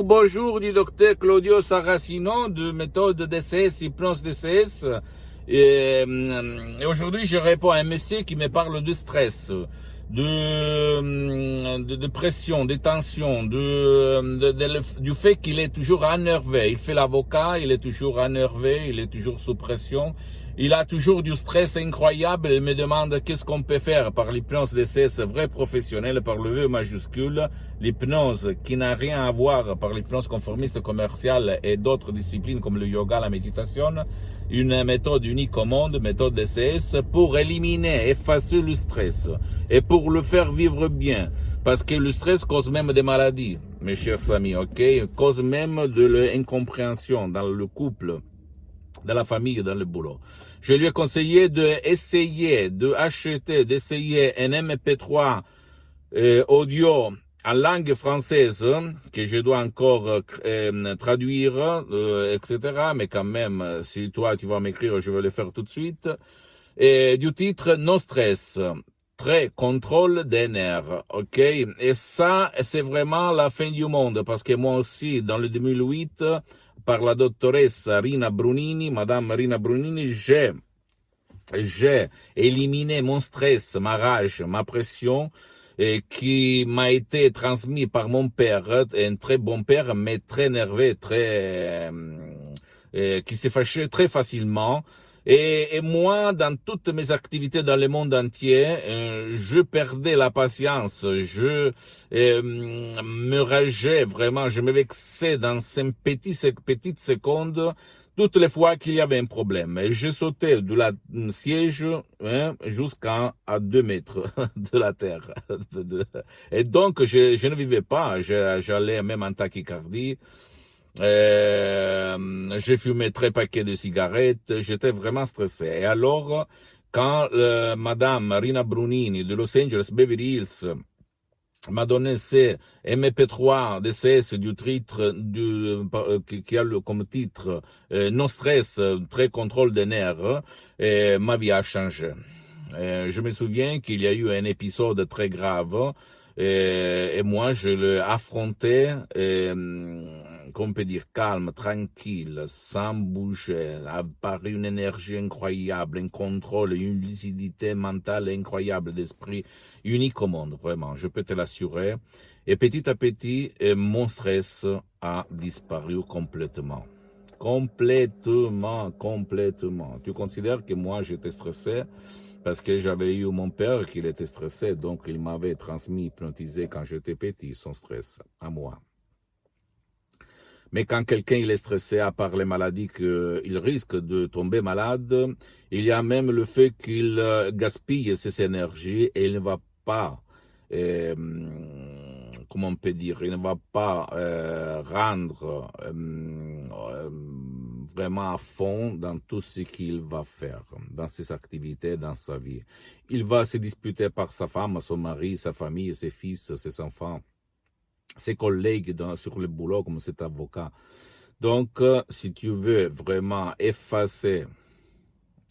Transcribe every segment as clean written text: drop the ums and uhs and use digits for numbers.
Bonjour du docteur Claudio Saracino de méthode DCS, hypnose DCS. Et aujourd'hui, je réponds à un monsieur qui me parle de stress, de pression, de tension, du fait qu'il est toujours énervé. Il fait l'avocat, il est toujours énervé, il est toujours sous pression. Il a toujours du stress incroyable. Il me demande qu'est-ce qu'on peut faire par l'hypnose DCS vrai professionnel, par le V majuscule, l'hypnose qui n'a rien à voir par l'hypnose conformiste commerciale et d'autres disciplines comme le yoga, la méditation, une méthode unique au monde, méthode DCS, pour éliminer, effacer le stress et pour le faire vivre bien. Parce que le stress cause même des maladies, mes chers amis, ok? Cause même de l'incompréhension dans le couple, dans la famille, dans le boulot. Je lui ai conseillé d'essayer un MP3 audio en langue française que je dois encore traduire, etc. Mais quand même, si toi tu vas m'écrire, je vais le faire tout de suite. Et du titre No stress. Très contrôle des nerfs, ok? Et ça, c'est vraiment la fin du monde, parce que moi aussi, dans le 2008, par la dottoressa Rina Brunini, Madame Rina Brunini, j'ai éliminé mon stress, ma rage, ma pression, qui m'a été transmis par mon père, un très bon père, mais très nerveux, qui s'est fâché très facilement. Et moi, dans toutes mes activités dans le monde entier, je perdais la patience, je me rageais vraiment, je me vexais dans ces petites secondes, toutes les fois qu'il y avait un problème. Et je sautais de la siège jusqu'à 2 mètres de la terre. Et donc, je ne vivais pas, j'allais même en tachycardie. J'ai fumé 3 paquets de cigarettes, j'étais vraiment stressé. Et alors, quand Madame Rina Brunini de Los Angeles Beverly Hills m'a donné ces MP3 DCS du titre qui a comme titre No stress, très contrôle des nerfs, ma vie a changé. Je me souviens qu'il y a eu un épisode très grave et moi je l'ai affronté, qu'on peut dire calme, tranquille, sans bouger, par une énergie incroyable, un contrôle, une lucidité mentale incroyable d'esprit, unique au monde, vraiment, je peux te l'assurer. Et petit à petit, mon stress a disparu complètement. Complètement. Tu considères que moi, j'étais stressé parce que j'avais eu mon père qui était stressé, donc il m'avait transmis, hypnotisé quand j'étais petit, son stress, à moi. Mais quand quelqu'un il est stressé, à part les maladies qu'il risque de tomber malade, il y a même le fait qu'il gaspille ses énergies et il ne va pas, comment on peut dire, il ne va pas rendre vraiment à fond dans tout ce qu'il va faire, dans ses activités, dans sa vie. Il va se disputer par sa femme, son mari, sa famille, ses fils, ses enfants, ses collègues sur le boulot comme cet avocat. Donc, si tu veux vraiment effacer,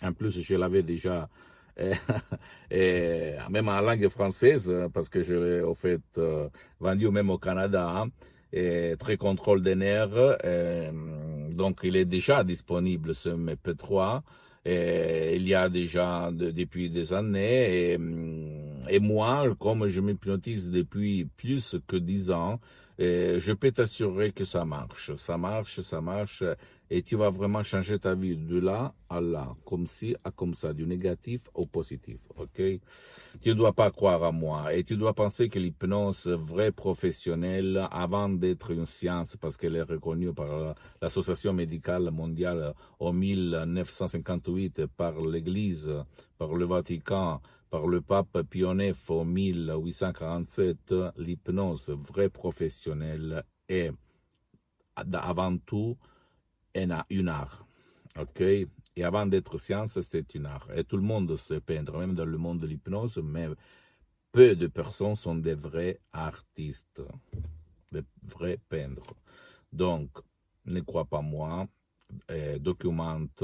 en plus je l'avais déjà, même en langue française, parce que je l'ai au fait vendu même au Canada, et très contrôle des nerfs, donc il est déjà disponible ce MP3, et il y a déjà depuis des années, et moi, comme je m'hypnotise depuis plus que 10 ans, je peux t'assurer que ça marche, et tu vas vraiment changer ta vie de là à là, comme ci à comme ça, du négatif au positif, ok? Tu ne dois pas croire à moi et tu dois penser que l'hypnose vraie professionnelle, avant d'être une science, parce qu'elle est reconnue par l'Association médicale mondiale en 1958, par l'Église, par le Vatican, par le pape Pie IX en 1847, l'hypnose vraie professionnelle est avant tout une art, ok? Et avant d'être science, c'est une art. Et tout le monde sait peindre, même dans le monde de l'hypnose, mais peu de personnes sont des vrais artistes, des vrais peintres. Donc, ne crois pas moi, documente,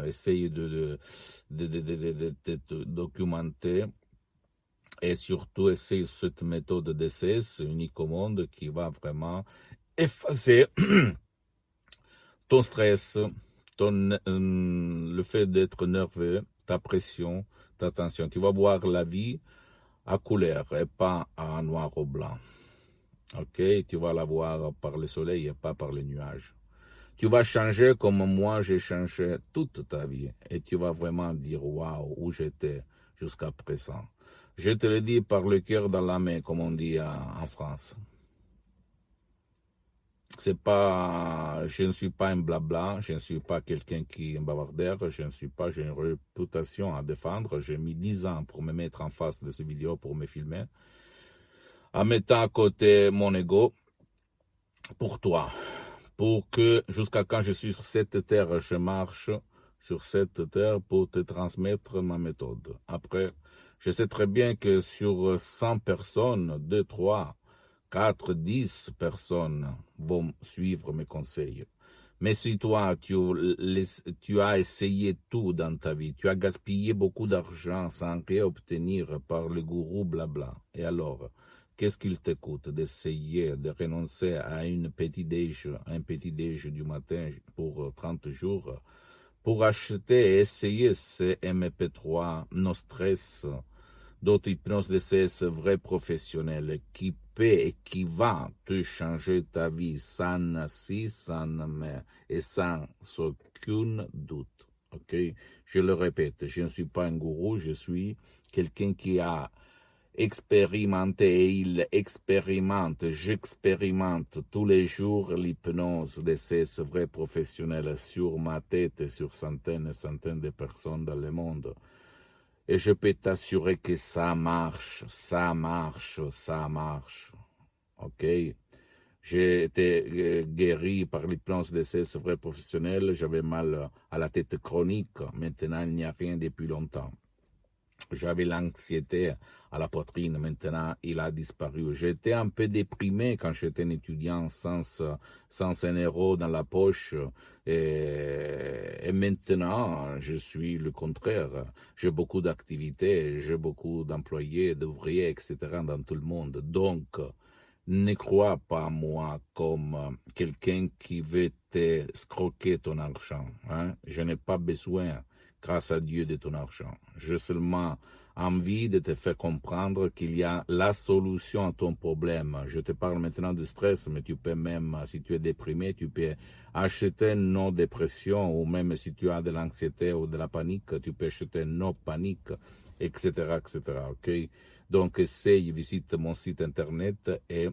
essaye de te documenter, Et surtout, essaye cette méthode DCS unique au monde qui va vraiment effacer ton stress, le fait d'être nerveux, ta pression, ta tension. Tu vas voir la vie à couleur et pas en noir ou blanc. Ok, tu vas la voir par le soleil et pas par les nuages. Tu vas changer comme moi j'ai changé toute ta vie. Et tu vas vraiment dire waouh, où j'étais jusqu'à présent. Je te le dis par le cœur dans la main, comme on dit en France. C'est pas, je ne suis pas un blabla, je ne suis pas quelqu'un qui est un bavardeur, j'ai une réputation à défendre. J'ai mis 10 ans pour me mettre en face de ces vidéos, pour me filmer, en mettant à côté mon ego pour toi. Pour que jusqu'à quand je suis sur cette terre, je marche sur cette terre pour te transmettre ma méthode. Après, je sais très bien que sur 100 personnes, 2, 3, 4, 10 personnes vont suivre mes conseils. Mais si toi, tu as essayé tout dans ta vie, tu as gaspillé beaucoup d'argent sans rien obtenir par le gourou blabla, et alors, qu'est-ce qu'il te coûte d'essayer de renoncer à un petit déj du matin pour 30 jours, pour acheter et essayer ces MP3 no stress d'auto-hypnose DCS vrai professionnel qui peut et qui va te changer ta vie sans si, sans mais et sans aucun doute. Ok? Je le répète, je ne suis pas un gourou, je suis quelqu'un qui a expérimenté et il expérimente, j'expérimente tous les jours l'hypnose DCS vrai professionnel sur ma tête et sur centaines et centaines de personnes dans le monde. Et je peux t'assurer que ça marche, ça marche, ça marche. Ok? J'ai été guéri par l'hypnose DCS vrai professionnel. J'avais mal à la tête chronique. Maintenant, il n'y a rien depuis longtemps. J'avais l'anxiété à la poitrine, maintenant il a disparu. J'étais un peu déprimé quand j'étais un étudiant sans un euro dans la poche. Et maintenant, je suis le contraire. J'ai beaucoup d'activités, j'ai beaucoup d'employés, d'ouvriers, etc. dans tout le monde. Donc, ne crois pas moi comme quelqu'un qui veut te scroquer ton argent. Hein? Je n'ai pas besoin, grâce à Dieu, de ton argent. J'ai seulement envie de te faire comprendre qu'il y a la solution à ton problème. Je te parle maintenant du stress, mais tu peux même, si tu es déprimé, tu peux acheter nos dépressions, ou même si tu as de l'anxiété ou de la panique, tu peux acheter nos paniques, etc., etc., ok? Donc, essaye, visite mon site internet et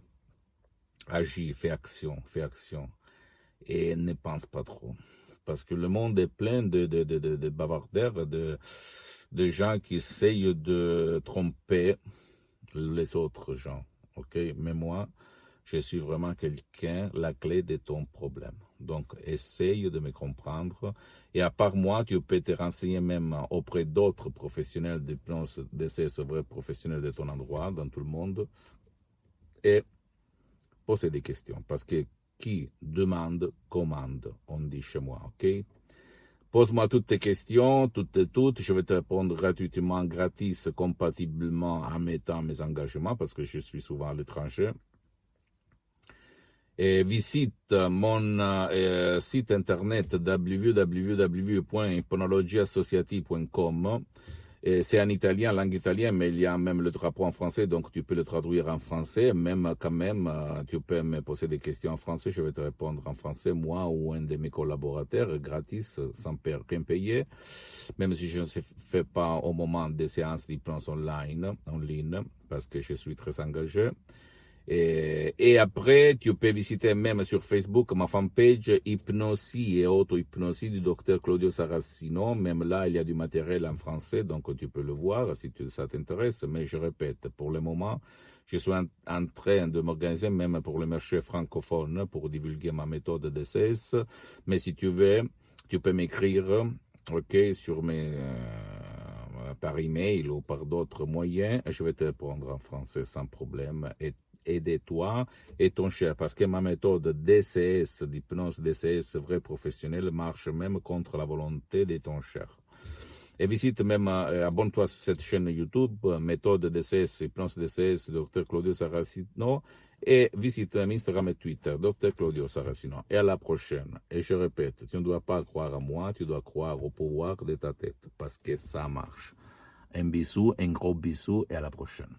agis, fais action. Et ne pense pas trop. Parce que le monde est plein de bavardeurs, de gens qui essayent de tromper les autres gens. Ok? Mais moi, je suis vraiment quelqu'un, la clé de ton problème. Donc, essaye de me comprendre. Et à part moi, tu peux te renseigner même auprès d'autres professionnels d'hypnose, de ces vrais professionnels de ton endroit, dans tout le monde, et poser des questions. Parce que qui demande, commande, on dit chez moi, ok? Pose-moi toutes tes questions, toutes. Je vais te répondre gratuitement, gratis, compatiblement en mettant mes engagements, parce que je suis souvent à l'étranger. Et visite mon site internet www.hypnologieassociative.com. C'est en italien, langue italienne, mais il y a même le drapeau en français, donc tu peux le traduire en français. Même quand même, tu peux me poser des questions en français, je vais te répondre en français, moi ou un de mes collaborateurs, gratis, sans rien payer. Même si je ne fais pas au moment des séances d'hypnose en ligne, parce que je suis très engagé. Et après, tu peux visiter même sur Facebook ma fanpage Hypnosie et auto-hypnosie du docteur Claudio Saracino. Même là, il y a du matériel en français, donc tu peux le voir si ça t'intéresse. Mais je répète, pour le moment, je suis en train de m'organiser même pour le marché francophone pour divulguer ma méthode DCS. Mais si tu veux, tu peux m'écrire, ok, sur par email ou par d'autres moyens. Je vais te répondre en français sans problème. Aide-toi et ton cher, parce que ma méthode DCS, d'hypnose DCS vrai professionnel, marche même contre la volonté de ton cher. Et visite même, abonne-toi sur cette chaîne YouTube, méthode DCS, hypnose DCS, Dr Claudio Saracino, et visite Instagram et Twitter, Dr Claudio Saracino. Et à la prochaine. Et je répète, tu ne dois pas croire à moi, tu dois croire au pouvoir de ta tête, parce que ça marche. Un bisou, un gros bisou, et à la prochaine.